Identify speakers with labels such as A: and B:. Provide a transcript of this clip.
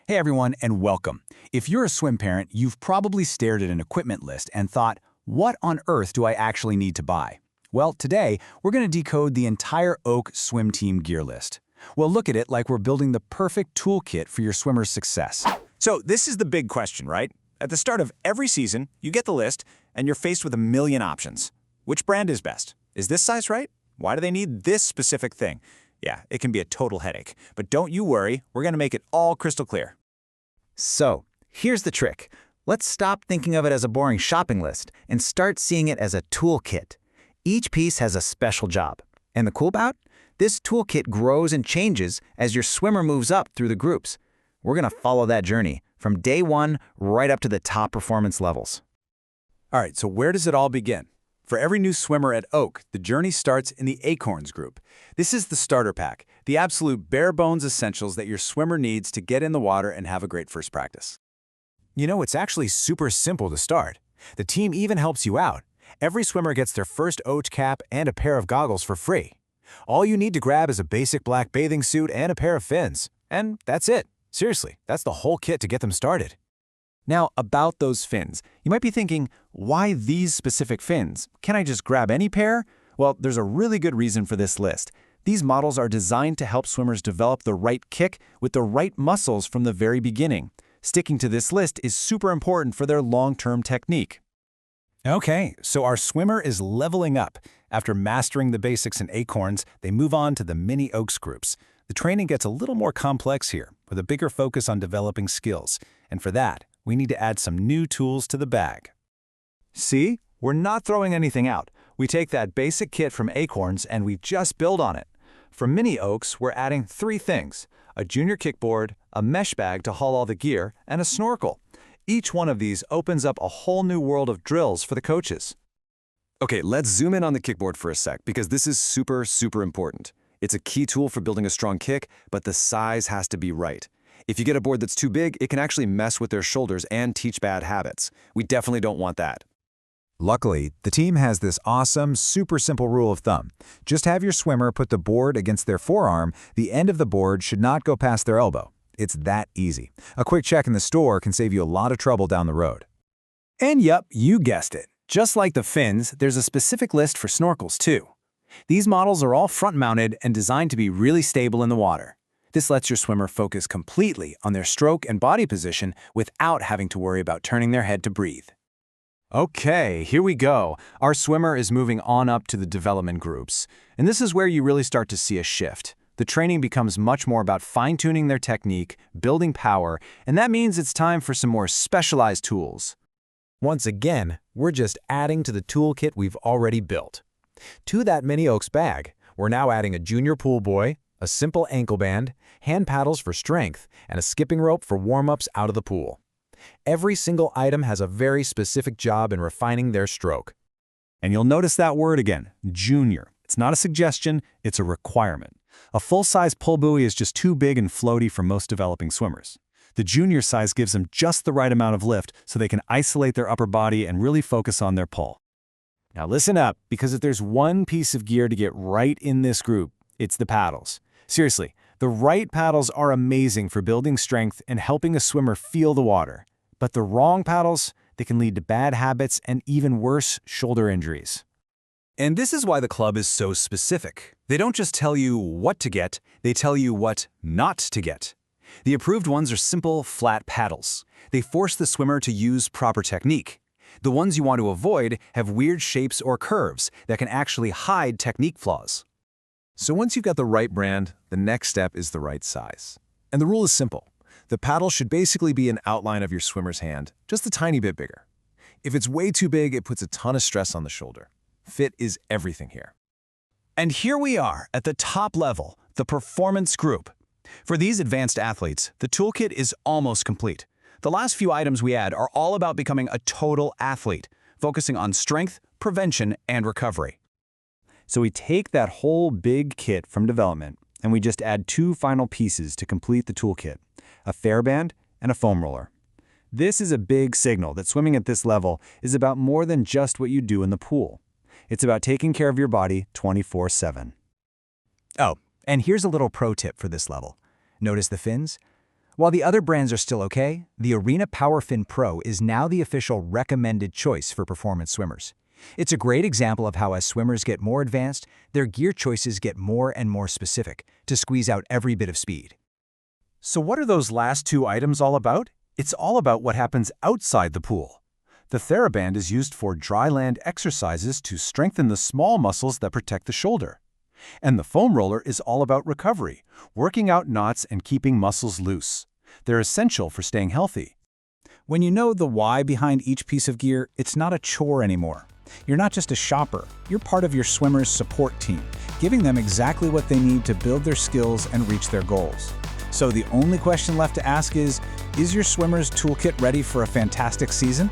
A: Hey everyone, and welcome. If you're a swim parent, you've probably stared at an equipment list and thought, what on earth do I actually need to buy? Well, today, we're going to decode the entire Oak swim team gear list. We'll look at it like we're building the perfect toolkit for your swimmer's success.
B: So this is the big question, right? At the start of every season, you get the list, and you're faced with a million options. Which brand is best? Is this size right? Why do they need this specific thing? Yeah, it can be a total headache. But don't you worry, we're going to make it all crystal clear.
C: So, here's the trick. Let's stop thinking of it as a boring shopping list and start seeing it as a toolkit. Each piece has a special job. And the cool part? This toolkit grows and changes as your swimmer moves up through the groups. We're going to follow that journey from day one right up to the top performance levels.
A: All right, so where does it all begin? For every new swimmer at Oak, the journey starts in the Acorns group. This is the starter pack, the absolute bare-bones essentials that your swimmer needs to get in the water and have a great first practice. You know, it's actually super simple to start. The team even helps you out. Every swimmer gets their first OACH cap and a pair of goggles for free. All you need to grab is a basic black bathing suit and a pair of fins. And that's it. Seriously, that's the whole kit to get them started. Now, about those fins, you might be thinking, why these specific fins? Can't I just grab any pair? Well, there's a really good reason for this list. These models are designed to help swimmers develop the right kick with the right muscles from the very beginning. Sticking to this list is super important for their long-term technique. Okay, so our swimmer is leveling up. After mastering the basics in Acorns, they move on to the mini Oaks groups. The training gets a little more complex here, with a bigger focus on developing skills. And for that, we need to add some new tools to the bag. See? We're not throwing anything out. We take that basic kit from Acorns and we just build on it. For Mini Oaks, we're adding 3 things: a junior kickboard, a mesh bag to haul all the gear, and a snorkel. Each one of these opens up a whole new world of drills for the coaches.
D: Okay, let's zoom in on the kickboard for a sec, because this is super important. It's a key tool for building a strong kick, but the size has to be right. If you get a board that's too big, it can actually mess with their shoulders and teach bad habits. We definitely don't want that.
E: Luckily, the team has this awesome, super simple rule of thumb. Just have your swimmer put the board against their forearm. The end of the board should not go past their elbow. It's that easy. A quick check in the store can save you a lot of trouble down the road.
A: And yep, you guessed it. Just like the fins, there's a specific list for snorkels too. These models are all front-mounted and designed to be really stable in the water. This lets your swimmer focus completely on their stroke and body position without having to worry about turning their head to breathe. Okay, here we go. Our swimmer is moving on up to the development groups. And this is where you really start to see a shift. The training becomes much more about fine-tuning their technique, building power, and that means it's time for some more specialized tools. Once again, we're just adding to the toolkit we've already built. To that Mini Oaks bag, we're now adding a junior pool buoy, a simple ankle band, hand paddles for strength, and a skipping rope for warm-ups out of the pool. Every single item has a very specific job in refining their stroke. And you'll notice that word again, junior. It's not a suggestion, it's a requirement. A full-size pull buoy is just too big and floaty for most developing swimmers. The junior size gives them just the right amount of lift so they can isolate their upper body and really focus on their pull. Now listen up, because if there's one piece of gear to get right in this group, it's the paddles. Seriously, the right paddles are amazing for building strength and helping a swimmer feel the water. But the wrong paddles, they can lead to bad habits and even worse, shoulder injuries.
D: And this is why the club is so specific. They don't just tell you what to get, they tell you what not to get. The approved ones are simple, flat paddles. They force the swimmer to use proper technique. The ones you want to avoid have weird shapes or curves that can actually hide technique flaws.
E: So once you've got the right brand, the next step is the right size. And the rule is simple. The paddle should basically be an outline of your swimmer's hand, just a tiny bit bigger. If it's way too big, it puts a ton of stress on the shoulder. Fit is everything here.
A: And here we are at the top level, the performance group. For these advanced athletes, the toolkit is almost complete. The last few items we add are all about becoming a total athlete, focusing on strength, prevention, and recovery. So we take that whole big kit from development, and we just add 2 final pieces to complete the toolkit, a fairband and a foam roller. This is a big signal that swimming at this level is about more than just what you do in the pool. It's about taking care of your body 24/7. Oh, and here's a little pro tip for this level. Notice the fins? While the other brands are still okay, the Arena PowerFin Pro is now the official recommended choice for performance swimmers. It's a great example of how as swimmers get more advanced, their gear choices get more and more specific to squeeze out every bit of speed.
D: So what are those last two items all about? It's all about what happens outside the pool. The TheraBand is used for dry land exercises to strengthen the small muscles that protect the shoulder. And the foam roller is all about recovery, working out knots and keeping muscles loose. They're essential for staying healthy.
A: When you know the why behind each piece of gear, it's not a chore anymore. You're not just a shopper, you're part of your swimmer's support team, giving them exactly what they need to build their skills and reach their goals. So the only question left to ask is your swimmer's toolkit ready for a fantastic season?